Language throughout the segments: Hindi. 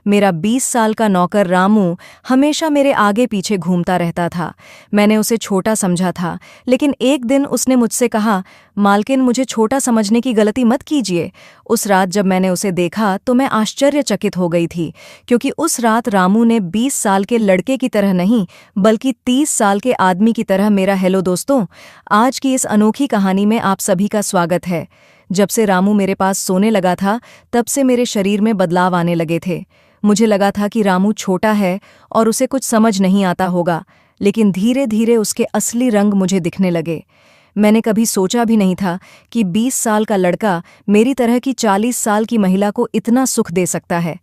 मेरा 20 साल का नौकर रामू हमेशा मेरे आगे पीछे घूमता रहता था। मैंने उसे छोटा समझा था, लेकिन एक दिन उसने मुझसे कहा, मालकिन मुझे छोटा समझने की गलती मत कीजिए। उस रात जब मैंने उसे देखा तो मैं आश्चर्यचकित हो गई थी, क्योंकि उस रात रामू ने 20 साल के लड़के की तरह नहीं बल्कि 30 साल के आदमी की तरह मेरा हेलो दोस्तों, आज की इस अनोखी कहानी में आप सभी का स्वागत है। जब से रामू मेरे पास सोने लगा था, तब से मेरे शरीर में बदलाव आने लगे थे। मुझे लगा था कि रामू छोटा है और उसे कुछ समझ नहीं आता होगा, लेकिन धीरे धीरे उसके असली रंग मुझे दिखने लगे। मैंने कभी सोचा भी नहीं था कि 20 साल का लड़का मेरी तरह की 40 साल की महिला को इतना सुख दे सकता है।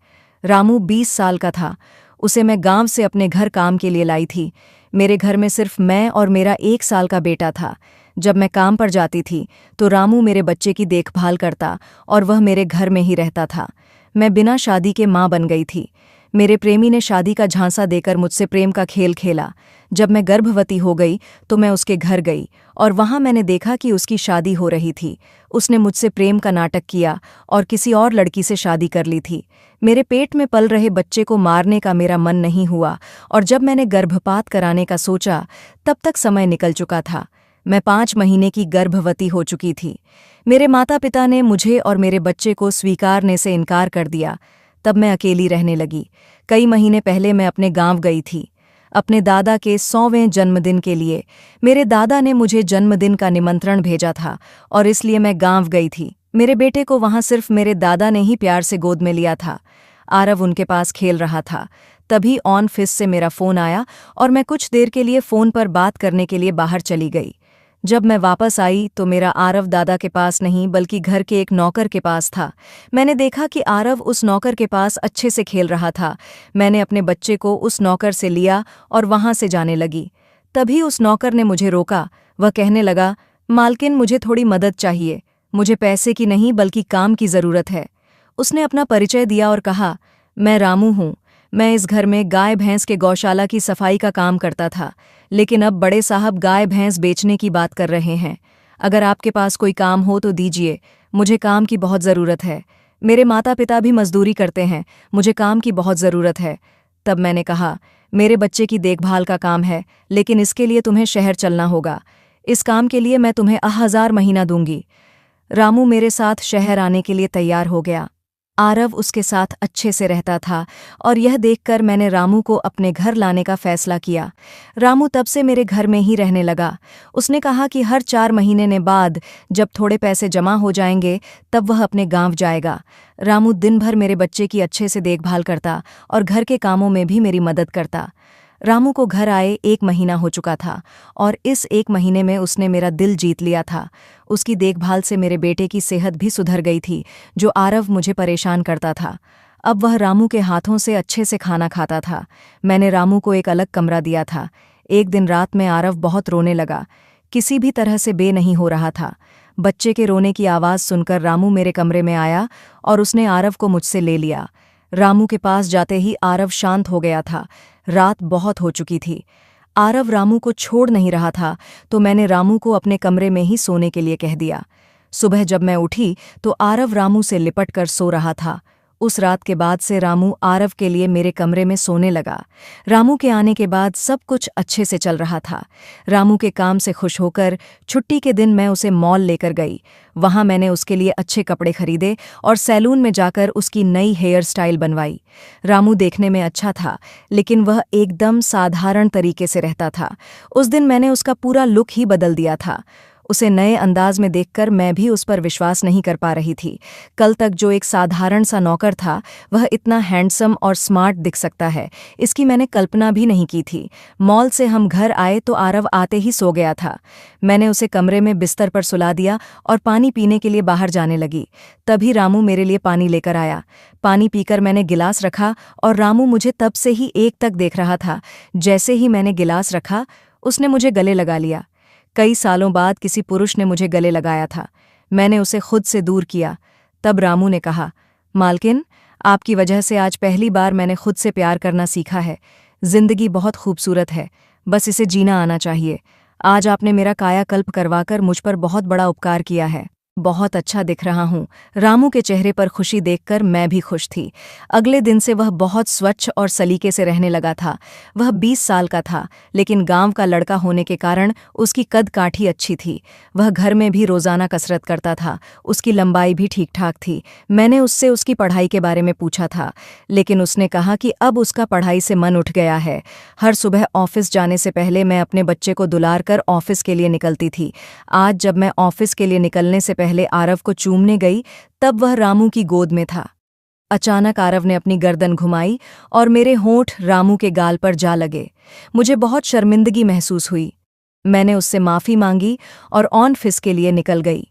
रामू 20 साल का था। उसे मैं गांव से अपने घर काम के लिए लाई थी। मेरे घर में सिर्फ मैं और मेरा 1 साल का बेटा था। जब मैं काम पर जाती थी तो रामू मेरे बच्चे की देखभाल करता और वह मेरे घर में ही रहता था। मैं बिना शादी के माँ बन गई थी। मेरे प्रेमी ने शादी का झांसा देकर मुझसे प्रेम का खेल खेला। जब मैं गर्भवती हो गई तो मैं उसके घर गई और वहां मैंने देखा कि उसकी शादी हो रही थी। उसने मुझसे प्रेम का नाटक किया और किसी और लड़की से शादी कर ली थी। मेरे पेट में पल रहे बच्चे को मारने का मेरा मन नहीं हुआ और जब मैंने गर्भपात कराने का सोचा, तब तक समय निकल चुका था। मैं 5 महीने की गर्भवती हो चुकी थी। मेरे माता पिता ने मुझे और मेरे बच्चे को स्वीकारने से इनकार कर दिया। तब मैं अकेली रहने लगी। कई महीने पहले मैं अपने गांव गई थी, अपने दादा के 100वें जन्मदिन के लिए। मेरे दादा ने मुझे जन्मदिन का निमंत्रण भेजा था और इसलिए मैं गांव गई थी। मेरे बेटे को वहां सिर्फ मेरे दादा ने ही प्यार से गोद में लिया था। आरव उनके पास खेल रहा था। तभी ऑफिस से मेरा फ़ोन आया और मैं कुछ देर के लिए फ़ोन पर बात करने के लिए बाहर चली गई। जब मैं वापस आई तो मेरा आरव दादा के पास नहीं बल्कि घर के एक नौकर के पास था। मैंने देखा कि आरव उस नौकर के पास अच्छे से खेल रहा था। मैंने अपने बच्चे को उस नौकर से लिया और वहां से जाने लगी। तभी उस नौकर ने मुझे रोका। वह कहने लगा, मालकिन मुझे थोड़ी मदद चाहिए। मुझे पैसे की नहीं बल्कि काम की ज़रूरत है। उसने अपना परिचय दिया और कहा, मैं रामू हूँ। मैं इस घर में गाय भैंस के गौशाला की सफाई का काम करता था, लेकिन अब बड़े साहब गाय भैंस बेचने की बात कर रहे हैं। अगर आपके पास कोई काम हो तो दीजिए, मुझे काम की बहुत ज़रूरत है। मेरे माता पिता भी मजदूरी करते हैं, मुझे काम की बहुत ज़रूरत है। तब मैंने कहा, मेरे बच्चे की देखभाल का काम है, लेकिन इसके लिए तुम्हें शहर चलना होगा। इस काम के लिए मैं तुम्हें 1000 महीना दूंगी। रामू मेरे साथ शहर आने के लिए तैयार हो गया। आरव उसके साथ अच्छे से रहता था और यह देखकर मैंने रामू को अपने घर लाने का फैसला किया। रामू तब से मेरे घर में ही रहने लगा। उसने कहा कि हर 4 महीने ने बाद जब थोड़े पैसे जमा हो जाएंगे तब वह अपने गांव जाएगा। रामू दिन भर मेरे बच्चे की अच्छे से देखभाल करता और घर के कामों में भी मेरी मदद करता। रामू को घर आए 1 महीना हो चुका था और इस 1 महीने में उसने मेरा दिल जीत लिया था। उसकी देखभाल से मेरे बेटे की सेहत भी सुधर गई थी, जो आरव मुझे परेशान करता था। अब वह रामू के हाथों से अच्छे से खाना खाता था। मैंने रामू को एक अलग कमरा दिया था। एक दिन रात में आरव बहुत रोने लगा। किसी भी तरह से बे नहीं हो रहा था। बच्चे के रोने की आवाज़ सुनकर रामू मेरे कमरे में आया और उसने आरव को मुझसे ले लिया। रामू के पास जाते ही आरव शांत हो गया था। रात बहुत हो चुकी थी। आरव रामू को छोड़ नहीं रहा था, तो मैंने रामू को अपने कमरे में ही सोने के लिए कह दिया। सुबह जब मैं उठी तो आरव रामू से लिपट कर सो रहा था। उस रात के बाद से रामू आरव के लिए मेरे कमरे में सोने लगा। रामू के आने के बाद सब कुछ अच्छे से चल रहा था। रामू के काम से खुश होकर छुट्टी के दिन मैं उसे मॉल लेकर गई। वहां मैंने उसके लिए अच्छे कपड़े खरीदे और सैलून में जाकर उसकी नई हेयर स्टाइल बनवाई। रामू देखने में अच्छा था, लेकिन वह एकदम साधारण तरीके से रहता था। उस दिन मैंने उसका पूरा लुक ही बदल दिया था। उसे नए अंदाज में देखकर मैं भी उस पर विश्वास नहीं कर पा रही थी। कल तक जो एक साधारण सा नौकर था, वह इतना हैंडसम और स्मार्ट दिख सकता है, इसकी मैंने कल्पना भी नहीं की थी। मॉल से हम घर आए तो आरव आते ही सो गया था। मैंने उसे कमरे में बिस्तर पर सुला दिया और पानी पीने के लिए बाहर जाने लगी। तभी रामू मेरे लिए पानी लेकर आया। पानी पीकर मैंने गिलास रखा और रामू मुझे तब से ही एक तक देख रहा था। जैसे ही मैंने गिलास रखा, उसने मुझे गले लगा लिया। कई सालों बाद किसी पुरुष ने मुझे गले लगाया था। मैंने उसे खुद से दूर किया। तब रामू ने कहा, मालकिन, आपकी वजह से आज पहली बार मैंने खुद से प्यार करना सीखा है। जिंदगी बहुत खूबसूरत है, बस इसे जीना आना चाहिए। आज आपने मेरा कायाकल्प करवाकर मुझ पर बहुत बड़ा उपकार किया है। बहुत अच्छा दिख रहा हूँ। रामू के चेहरे पर खुशी देखकर मैं भी खुश थी। अगले दिन से वह बहुत स्वच्छ और सलीके से रहने लगा था। वह 20 साल का था, लेकिन गांव का लड़का होने के कारण उसकी कद काठी अच्छी थी। वह घर में भी रोजाना कसरत करता था। उसकी लंबाई भी ठीक ठाक थी। मैंने उससे उसकी पढ़ाई के बारे में पूछा था, लेकिन उसने कहा कि अब उसका पढ़ाई से मन उठ गया है। हर सुबह ऑफिस जाने से पहले मैं अपने बच्चे को दुलार कर ऑफिस के लिए निकलती थी। आज जब मैं ऑफिस के लिए निकलने से पहले आरव को चूमने गई, तब वह रामू की गोद में था। अचानक आरव ने अपनी गर्दन घुमाई और मेरे होंठ रामू के गाल पर जा लगे। मुझे बहुत शर्मिंदगी महसूस हुई। मैंने उससे माफ़ी मांगी और ऑफिस के लिए निकल गई।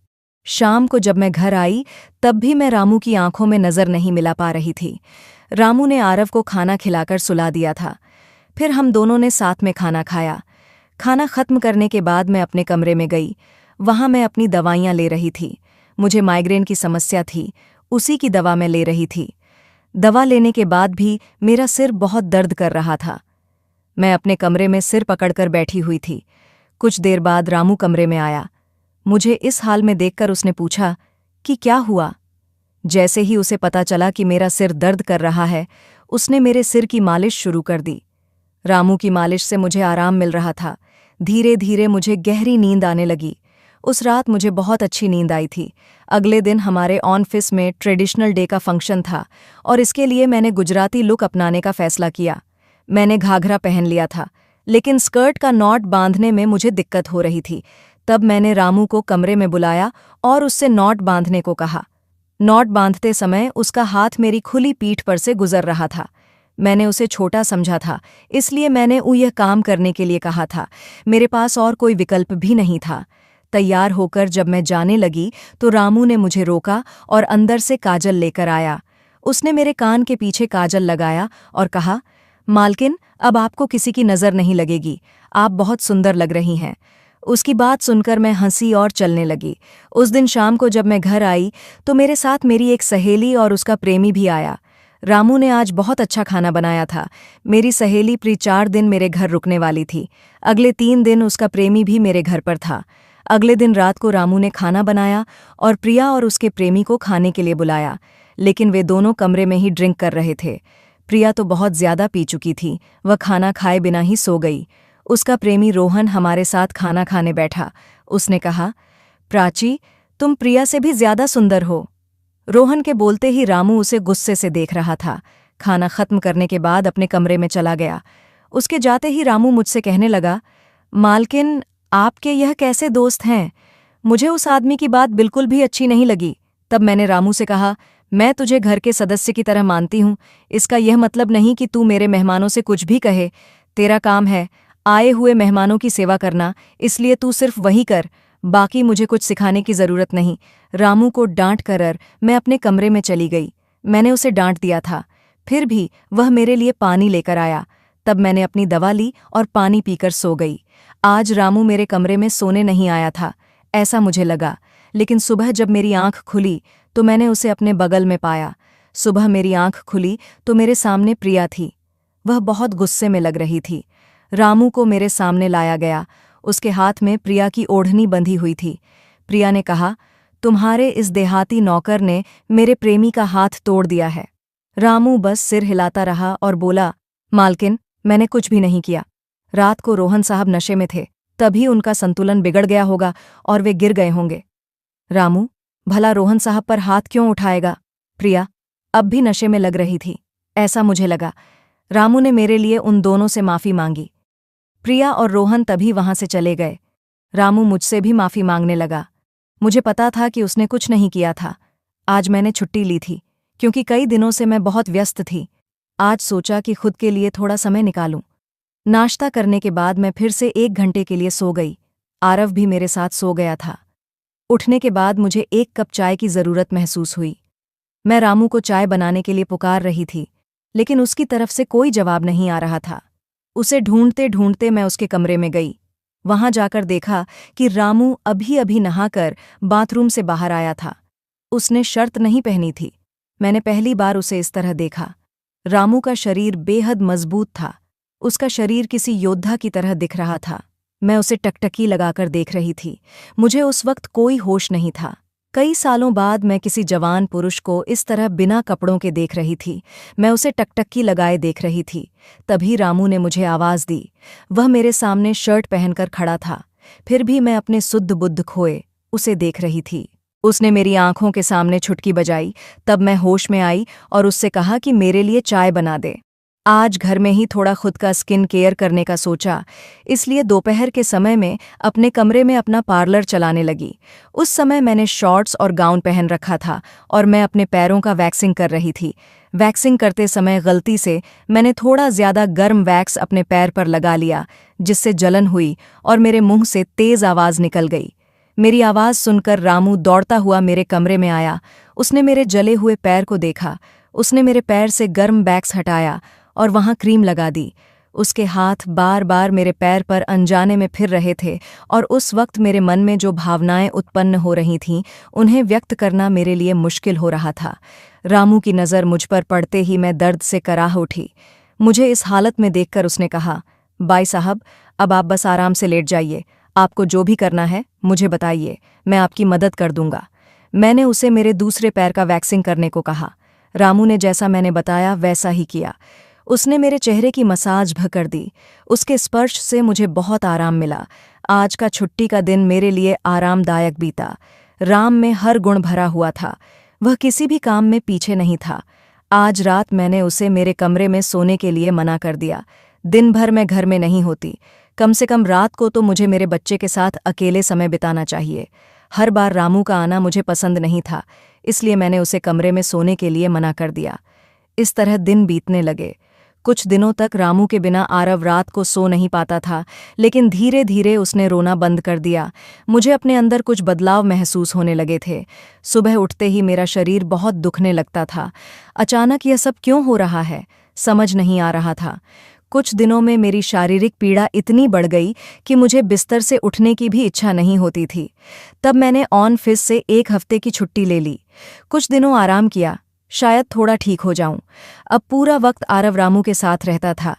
शाम को जब मैं घर आई, तब भी मैं रामू की आंखों में नज़र नहीं मिला पा रही थी। रामू ने आरव को खाना खिलाकर सुला दिया था। फिर हम दोनों ने साथ में खाना खाया। खाना खत्म करने के बाद मैं अपने कमरे में गई। वहां मैं अपनी दवाइयां ले रही थी। मुझे माइग्रेन की समस्या थी, उसी की दवा मैं ले रही थी। दवा लेने के बाद भी मेरा सिर बहुत दर्द कर रहा था। मैं अपने कमरे में सिर पकड़कर बैठी हुई थी। कुछ देर बाद रामू कमरे में आया। मुझे इस हाल में देखकर उसने पूछा कि क्या हुआ। जैसे ही उसे पता चला कि मेरा सिर दर्द कर रहा है, उसने मेरे सिर की मालिश शुरू कर दी। रामू की मालिश से मुझे आराम मिल रहा था। धीरे धीरे मुझे गहरी नींद आने लगी। उस रात मुझे बहुत अच्छी नींद आई थी। अगले दिन हमारे ऑफिस में ट्रेडिशनल डे का फंक्शन था और इसके लिए मैंने गुजराती लुक अपनाने का फैसला किया। मैंने घाघरा पहन लिया था, लेकिन स्कर्ट का नॉट बांधने में मुझे दिक्कत हो रही थी। तब मैंने रामू को कमरे में बुलाया और उससे नॉट बांधने को कहा। नॉट बांधते समय उसका हाथ मेरी खुली पीठ पर से गुजर रहा था। मैंने उसे छोटा समझा था, इसलिए मैंने यह काम करने के लिए कहा था। मेरे पास और कोई विकल्प भी नहीं था। तैयार होकर जब मैं जाने लगी तो रामू ने मुझे रोका और अंदर से काजल लेकर आया। उसने मेरे कान के पीछे काजल लगाया और कहा, मालकिन, अब आपको किसी की नज़र नहीं लगेगी। आप बहुत सुंदर लग रही हैं। उसकी बात सुनकर मैं हंसी और चलने लगी। उस दिन शाम को जब मैं घर आई तो मेरे साथ मेरी एक सहेली और उसका प्रेमी भी आया। रामू ने आज बहुत अच्छा खाना बनाया था। मेरी सहेली प्री 4 दिन मेरे घर रुकने वाली थी। अगले 3 दिन उसका प्रेमी भी मेरे घर पर था। अगले दिन रात को रामू ने खाना बनाया और प्रिया और उसके प्रेमी को खाने के लिए बुलाया, लेकिन वे दोनों कमरे में ही ड्रिंक कर रहे थे। प्रिया तो बहुत ज्यादा पी चुकी थी। वह खाना खाए बिना ही सो गई। उसका प्रेमी रोहन हमारे साथ खाना खाने बैठा। उसने कहा, प्राची, तुम प्रिया से भी ज्यादा सुंदर हो। रोहन के बोलते ही रामू उसे गुस्से से देख रहा था। खाना खत्म करने के बाद अपने कमरे में चला गया। उसके जाते ही रामू मुझसे कहने लगा, मालकिन, आपके यह कैसे दोस्त हैं? मुझे उस आदमी की बात बिल्कुल भी अच्छी नहीं लगी। तब मैंने रामू से कहा, मैं तुझे घर के सदस्य की तरह मानती हूँ। इसका यह मतलब नहीं कि तू मेरे मेहमानों से कुछ भी कहे। तेरा काम है आए हुए मेहमानों की सेवा करना, इसलिए तू सिर्फ वही कर। बाकी मुझे कुछ सिखाने की जरूरत नहीं। रामू को डांट कर मैं अपने कमरे में चली गई। मैंने उसे डांट दिया था, फिर भी वह मेरे लिए पानी लेकर आया। तब मैंने अपनी दवा ली और पानी पीकर सो गई। आज रामू मेरे कमरे में सोने नहीं आया था, ऐसा मुझे लगा। लेकिन सुबह जब मेरी आंख खुली तो मैंने उसे अपने बगल में पाया। सुबह मेरी आंख खुली तो मेरे सामने प्रिया थी। वह बहुत गुस्से में लग रही थी। रामू को मेरे सामने लाया गया। उसके हाथ में प्रिया की ओढ़नी बंधी हुई थी। प्रिया ने कहा, तुम्हारे इस देहाती नौकर ने मेरे प्रेमी का हाथ तोड़ दिया है। रामू बस सिर हिलाता रहा और बोला, मालकिन, मैंने कुछ भी नहीं किया। रात को रोहन साहब नशे में थे, तभी उनका संतुलन बिगड़ गया होगा और वे गिर गए होंगे। रामू, भला रोहन साहब पर हाथ क्यों उठाएगा? प्रिया अब भी नशे में लग रही थी, ऐसा मुझे लगा। रामू ने मेरे लिए उन दोनों से माफ़ी मांगी। प्रिया और रोहन तभी वहां से चले गए। रामू मुझसे भी माफ़ी मांगने लगा। मुझे पता था कि उसने कुछ नहीं किया था। आज मैंने छुट्टी ली थी, क्योंकि कई दिनों से मैं बहुत व्यस्त थी। आज सोचा कि खुद के लिए थोड़ा समय निकालूं। नाश्ता करने के बाद मैं फिर से 1 घंटे के लिए सो गई। आरव भी मेरे साथ सो गया था। उठने के बाद मुझे 1 कप चाय की ज़रूरत महसूस हुई। मैं रामू को चाय बनाने के लिए पुकार रही थी, लेकिन उसकी तरफ से कोई जवाब नहीं आ रहा था। उसे ढूंढते ढूंढते मैं उसके कमरे में गई। वहां जाकर देखा कि रामू अभी अभी नहाकर बाथरूम से बाहर आया था। उसने शर्ट नहीं पहनी थी। मैंने पहली बार उसे इस तरह देखा। रामू का शरीर बेहद मजबूत था। उसका शरीर किसी योद्धा की तरह दिख रहा था। मैं उसे टकटकी लगाकर देख रही थी। मुझे उस वक्त कोई होश नहीं था। कई सालों बाद मैं किसी जवान पुरुष को इस तरह बिना कपड़ों के देख रही थी। मैं उसे टकटकी लगाए देख रही थी। तभी रामू ने मुझे आवाज़ दी। वह मेरे सामने शर्ट पहनकर खड़ा था। फिर भी मैं अपने सुद्ध बुद्ध खोए उसे देख रही थी। उसने मेरी आंखों के सामने छुटकी बजाई। तब मैं होश में आई और उससे कहा कि मेरे लिए चाय बना दे। आज घर में ही थोड़ा खुद का स्किन केयर करने का सोचा, इसलिए दोपहर के समय में अपने कमरे में अपना पार्लर चलाने लगी। उस समय मैंने शॉर्ट्स और गाउन पहन रखा था और मैं अपने पैरों का वैक्सिंग कर रही थी। वैक्सिंग करते समय गलती से मैंने थोड़ा ज्यादा गर्म वैक्स अपने पैर पर लगा लिया, जिससे जलन हुई और मेरे मुंह से तेज आवाज निकल गई। मेरी आवाज सुनकर रामू दौड़ता हुआ मेरे कमरे में आया। उसने मेरे जले हुए पैर को देखा। उसने मेरे पैर से गर्म वैक्स हटाया और वहां क्रीम लगा दी। उसके हाथ बार बार मेरे पैर पर अनजाने में फिर रहे थे और उस वक्त मेरे मन में जो भावनाएं उत्पन्न हो रही थीं उन्हें व्यक्त करना मेरे लिए मुश्किल हो रहा था। रामू की नज़र मुझ पर पड़ते ही मैं दर्द से कराह उठी। मुझे इस हालत में देखकर उसने कहा, भाई साहब, अब आप बस आराम से लेट जाइए। आपको जो भी करना है मुझे बताइए, मैं आपकी मदद कर दूंगा। मैंने उसे मेरे दूसरे पैर का वैक्सिंग करने को कहा। रामू ने जैसा मैंने बताया वैसा ही किया। उसने मेरे चेहरे की मसाज कर दी। उसके स्पर्श से मुझे बहुत आराम मिला। आज का छुट्टी का दिन मेरे लिए आरामदायक बीता। राम में हर गुण भरा हुआ था। वह किसी भी काम में पीछे नहीं था। आज रात मैंने उसे मेरे कमरे में सोने के लिए मना कर दिया। दिन भर मैं घर में नहीं होती। कम से कम रात को तो मुझे मेरे बच्चे के साथ अकेले समय बिताना चाहिए। हर बार रामू का आना मुझे पसंद नहीं था, इसलिए मैंने उसे कमरे में सोने के लिए मना कर दिया। इस तरह दिन बीतने लगे। कुछ दिनों तक रामू के बिना आरव रात को सो नहीं पाता था, लेकिन धीरे धीरे उसने रोना बंद कर दिया। मुझे अपने अंदर कुछ बदलाव महसूस होने लगे थे। सुबह उठते ही मेरा शरीर बहुत दुखने लगता था। अचानक यह सब क्यों हो रहा है, समझ नहीं आ रहा था। कुछ दिनों में मेरी शारीरिक पीड़ा इतनी बढ़ गई कि मुझे बिस्तर से उठने की भी इच्छा नहीं होती थी। तब मैंने ऑफिस से 1 हफ्ते की छुट्टी ले ली। कुछ दिनों आराम किया, शायद थोड़ा ठीक हो जाऊं। अब पूरा वक्त आरव रामू के साथ रहता था।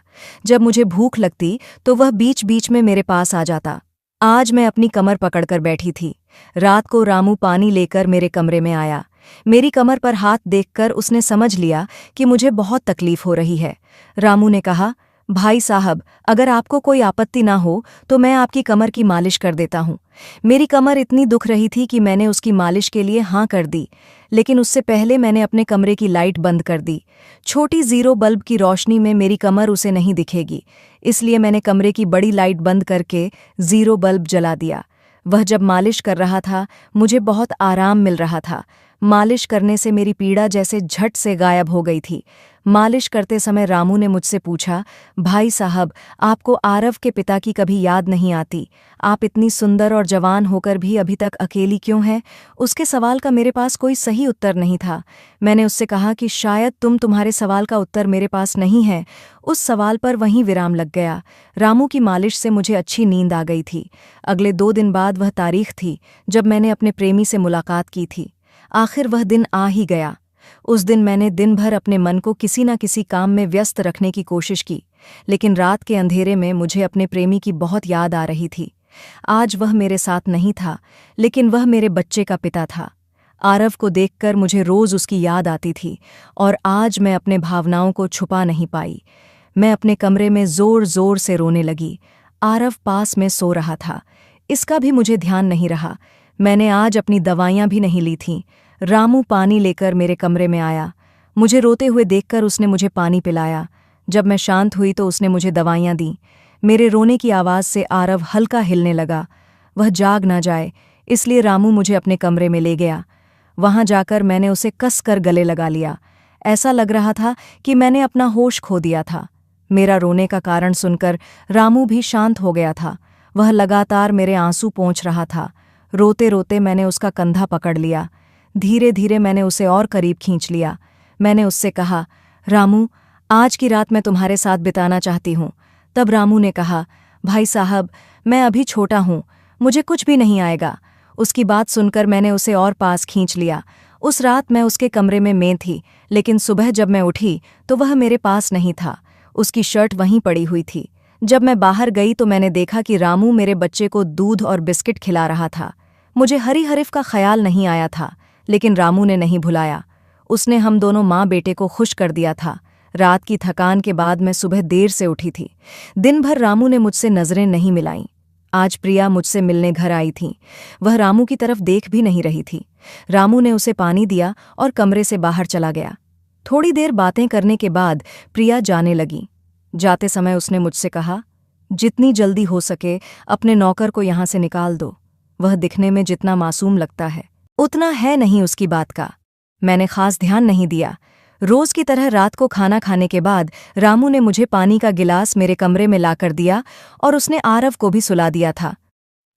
जब मुझे भूख लगती तो वह बीच बीच में मेरे पास आ जाता। आज मैं अपनी कमर पकड़कर बैठी थी। रात को रामू पानी लेकर मेरे कमरे में आया। मेरी कमर पर हाथ देखकर उसने समझ लिया कि मुझे बहुत तकलीफ हो रही है। रामू ने कहा, भाई साहब, अगर आपको कोई आपत्ति ना हो तो मैं आपकी कमर की मालिश कर देता हूँ। मेरी कमर इतनी दुख रही थी कि मैंने उसकी मालिश के लिए हाँ कर दी, लेकिन उससे पहले मैंने अपने कमरे की लाइट बंद कर दी। छोटी 0 बल्ब की रोशनी में मेरी कमर उसे नहीं दिखेगी, इसलिए मैंने कमरे की बड़ी लाइट बंद करके 0 बल्ब जला दिया। वह जब मालिश कर रहा था मुझे बहुत आराम मिल रहा था। मालिश करने से मेरी पीड़ा जैसे झट से गायब हो गई थी। मालिश करते समय रामू ने मुझसे पूछा, भाई साहब, आपको आरव के पिता की कभी याद नहीं आती? आप इतनी सुंदर और जवान होकर भी अभी तक अकेली क्यों हैं? उसके सवाल का मेरे पास कोई सही उत्तर नहीं था। मैंने उससे कहा कि शायद तुम्हारे सवाल का उत्तर मेरे पास नहीं है। उस सवाल पर वहीं विराम लग गया। रामू की मालिश से मुझे अच्छी नींद आ गई थी। अगले 2 दिन बाद वह तारीख थी जब मैंने अपने प्रेमी से मुलाकात की थी। आखिर वह दिन आ ही गया। उस दिन मैंने दिन भर अपने मन को किसी न किसी काम में व्यस्त रखने की कोशिश की, लेकिन रात के अंधेरे में मुझे अपने प्रेमी की बहुत याद आ रही थी। आज वह मेरे साथ नहीं था, लेकिन वह मेरे बच्चे का पिता था। आरव को देखकर मुझे रोज उसकी याद आती थी और आज मैं अपने भावनाओं को छुपा नहीं पाई। मैं अपने कमरे में जोर जोर से रोने लगी। आरव पास में सो रहा था, इसका भी मुझे ध्यान नहीं रहा। मैंने आज अपनी दवाइयां भी नहीं ली थीं। रामू पानी लेकर मेरे कमरे में आया। मुझे रोते हुए देखकर उसने मुझे पानी पिलाया। जब मैं शांत हुई तो उसने मुझे दवाइयां दी। मेरे रोने की आवाज़ से आरव हल्का हिलने लगा। वह जाग ना जाए, इसलिए रामू मुझे अपने कमरे में ले गया। वहां जाकर मैंने उसे कस कर गले लगा लिया। ऐसा लग रहा था कि मैंने अपना होश खो दिया था। मेरा रोने का कारण सुनकर रामू भी शांत हो गया था। वह लगातार मेरे आंसू पोंछ रहा था। रोते रोते मैंने उसका कंधा पकड़ लिया। धीरे धीरे मैंने उसे और करीब खींच लिया। मैंने उससे कहा, रामू, आज की रात मैं तुम्हारे साथ बिताना चाहती हूँ। तब रामू ने कहा, भाई साहब, मैं अभी छोटा हूँ, मुझे कुछ भी नहीं आएगा। उसकी बात सुनकर मैंने उसे और पास खींच लिया। उस रात मैं उसके कमरे में थी, लेकिन सुबह जब मैं उठी तो वह मेरे पास नहीं था। उसकी शर्ट वहीं पड़ी हुई थी। जब मैं बाहर गई तो मैंने देखा कि रामू मेरे बच्चे को दूध और बिस्किट खिला रहा था। मुझे हरी हरिफ का ख्याल नहीं आया था, लेकिन रामू ने नहीं भुलाया। उसने हम दोनों माँ बेटे को खुश कर दिया था। रात की थकान के बाद मैं सुबह देर से उठी थी। दिन भर रामू ने मुझसे नजरें नहीं मिलाईं। आज प्रिया मुझसे मिलने घर आई थी। वह रामू की तरफ देख भी नहीं रही थी। रामू ने उसे पानी दिया और कमरे से बाहर चला गया। थोड़ी देर बातें करने के बाद प्रिया जाने लगी। जाते समय उसने मुझसे कहा, जितनी जल्दी हो सके अपने नौकर को यहाँ से निकाल दो। वह दिखने में जितना मासूम लगता है उतना है नहीं उसकी बात का। मैंने खास ध्यान नहीं दिया। रोज की तरह रात को खाना खाने के बाद रामू ने मुझे पानी का गिलास मेरे कमरे में लाकर दिया और उसने आरव को भी सुला दिया था।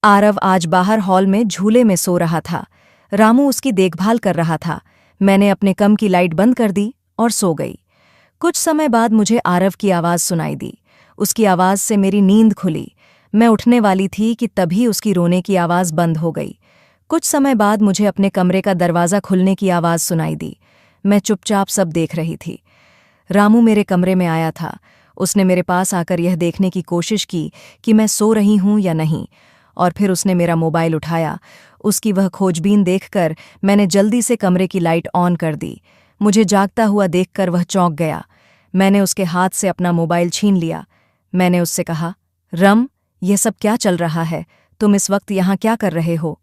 आरव आज बाहर हॉल में झूले में सो रहा था। रामू उसकी देखभाल कर रहा था। मैंने अपने कम की लाइट बंद कर दी और सो गई। कुछ समय बाद मुझे आरव की आवाज़ सुनाई दी। उसकी आवाज़ से मेरी नींद खुली। मैं उठने वाली थी कि तभी उसकी रोने की आवाज़ बंद हो गई। कुछ समय बाद मुझे अपने कमरे का दरवाज़ा खुलने की आवाज़ सुनाई दी। मैं चुपचाप सब देख रही थी। रामू मेरे कमरे में आया था। उसने मेरे पास आकर यह देखने की कोशिश की कि मैं सो रही हूं या नहीं, और फिर उसने मेरा मोबाइल उठाया। उसकी वह खोजबीन देखकर मैंने जल्दी से कमरे की लाइट ऑन कर दी। मुझे जागता हुआ देखकर वह चौंक गया। मैंने उसके हाथ से अपना मोबाइल छीन लिया। मैंने उससे कहा, रम, यह सब क्या चल रहा है? तुम इस वक्त यहाँ क्या कर रहे हो?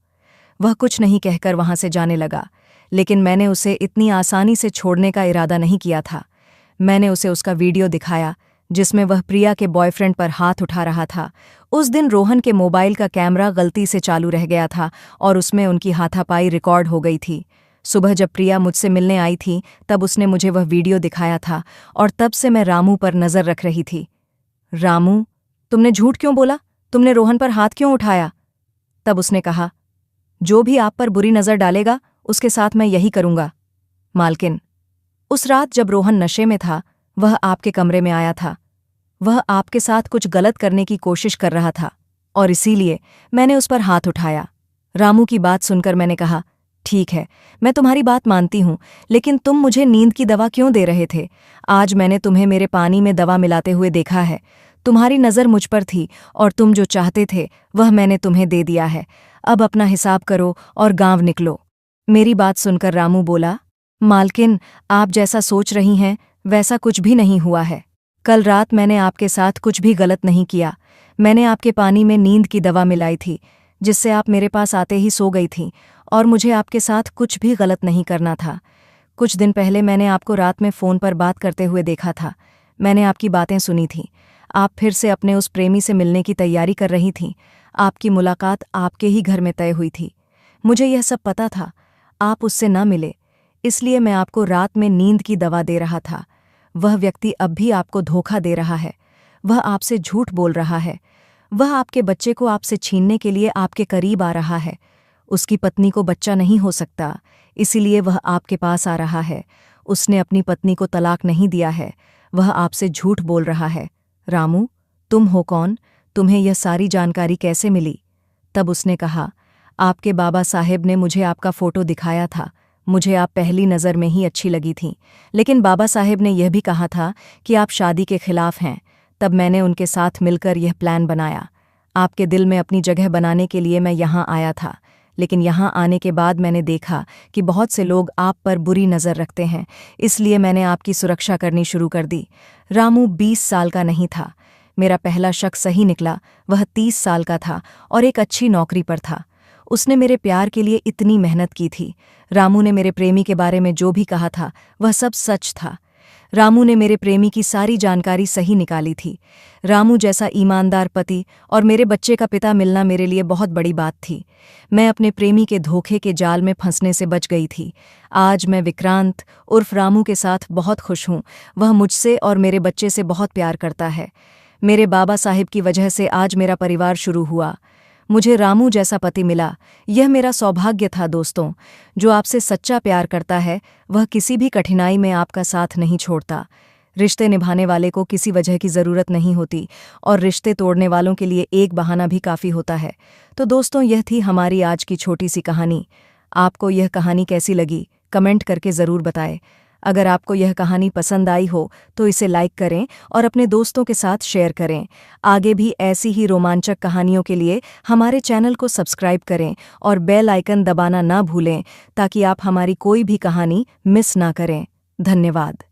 वह कुछ नहीं कहकर वहां से जाने लगा, लेकिन मैंने उसे इतनी आसानी से छोड़ने का इरादा नहीं किया था। मैंने उसे उसका वीडियो दिखाया जिसमें वह प्रिया के बॉयफ्रेंड पर हाथ उठा रहा था। उस दिन रोहन के मोबाइल का कैमरा गलती से चालू रह गया था और उसमें उनकी हाथापाई रिकॉर्ड हो गई थी। सुबह जब प्रिया मुझसे मिलने आई थी तब उसने मुझे वह वीडियो दिखाया था और तब से मैं रामू पर नज़र रख रही थी। रामू, तुमने झूठ क्यों बोला? तुमने रोहन पर हाथ क्यों उठाया? तब उसने कहा, जो भी आप पर बुरी नज़र डालेगा उसके साथ मैं यही करूंगा। मालकिन, उस रात जब रोहन नशे में था वह आपके कमरे में आया था। वह आपके साथ कुछ गलत करने की कोशिश कर रहा था और इसीलिए मैंने उस पर हाथ उठाया। रामू की बात सुनकर मैंने कहा, ठीक है, मैं तुम्हारी बात मानती हूं, लेकिन तुम मुझे नींद की दवा क्यों दे रहे थे? आज मैंने तुम्हें मेरे पानी में दवा मिलाते हुए देखा है। तुम्हारी नज़र मुझ पर थी और तुम जो चाहते थे वह मैंने तुम्हें दे दिया है। अब अपना हिसाब करो और गांव निकलो। मेरी बात सुनकर रामू बोला, मालकिन, आप जैसा सोच रही हैं वैसा कुछ भी नहीं हुआ है। कल रात मैंने आपके साथ कुछ भी गलत नहीं किया। मैंने आपके पानी में नींद की दवा मिलाई थी जिससे आप मेरे पास आते ही सो गई थीं और मुझे आपके साथ कुछ भी गलत नहीं करना था। कुछ दिन पहले मैंने आपको रात में फ़ोन पर बात करते हुए देखा था। मैंने आपकी बातें सुनी थीं। आप फिर से अपने उस प्रेमी से मिलने की तैयारी कर रही थीं। आपकी मुलाकात आपके ही घर में तय हुई थी। मुझे यह सब पता था। आप उससे न मिले, इसलिए मैं आपको रात में नींद की दवा दे रहा था। वह व्यक्ति अब भी आपको धोखा दे रहा है। वह आपसे झूठ बोल रहा है। वह आपके बच्चे को आपसे छीनने के लिए आपके करीब आ रहा है। उसकी पत्नी को बच्चा नहीं हो सकता, इसीलिए वह आपके पास आ रहा है। उसने अपनी पत्नी को तलाक नहीं दिया है। वह आपसे झूठ बोल रहा है। रामू, तुम हो कौन? तुम्हें यह सारी जानकारी कैसे मिली? तब उसने कहा, आपके बाबा साहेब ने मुझे आपका फ़ोटो दिखाया था। मुझे आप पहली नज़र में ही अच्छी लगी थीं, लेकिन बाबा साहेब ने यह भी कहा था कि आप शादी के खिलाफ हैं। तब मैंने उनके साथ मिलकर यह प्लान बनाया। आपके दिल में अपनी जगह बनाने के लिए मैं यहाँ आया था, लेकिन यहाँ आने के बाद मैंने देखा कि बहुत से लोग आप पर बुरी नज़र रखते हैं, इसलिए मैंने आपकी सुरक्षा करनी शुरू कर दी। रामू 20 साल का नहीं था। मेरा पहला शक सही निकला। वह 30 साल का था और एक अच्छी नौकरी पर था। उसने मेरे प्यार के लिए इतनी मेहनत की थी। रामू ने मेरे प्रेमी के बारे में जो भी कहा था वह सब सच था। रामू ने मेरे प्रेमी की सारी जानकारी सही निकाली थी। रामू जैसा ईमानदार पति और मेरे बच्चे का पिता मिलना मेरे लिए बहुत बड़ी बात थी। मैं अपने प्रेमी के धोखे के जाल में फंसने से बच गई थी। आज मैं विक्रांत उर्फ रामू के साथ बहुत खुश हूँ। वह मुझसे और मेरे बच्चे से बहुत प्यार करता है। मेरे बाबा साहिब की वजह से आज मेरा परिवार शुरू हुआ। मुझे रामू जैसा पति मिला। यह मेरा सौभाग्य था। दोस्तों, जो आपसे सच्चा प्यार करता है वह किसी भी कठिनाई में आपका साथ नहीं छोड़ता। रिश्ते निभाने वाले को किसी वजह की ज़रूरत नहीं होती और रिश्ते तोड़ने वालों के लिए एक बहाना भी काफ़ी होता है। तो दोस्तों, यह थी हमारी आज की छोटी सी कहानी। आपको यह कहानी कैसी लगी कमेंट करके ज़रूर बताएं। अगर आपको यह कहानी पसंद आई हो तो इसे लाइक करें और अपने दोस्तों के साथ शेयर करें। आगे भी ऐसी ही रोमांचक कहानियों के लिए हमारे चैनल को सब्सक्राइब करें और बेल आइकन दबाना ना भूलें ताकि आप हमारी कोई भी कहानी मिस ना करें। धन्यवाद।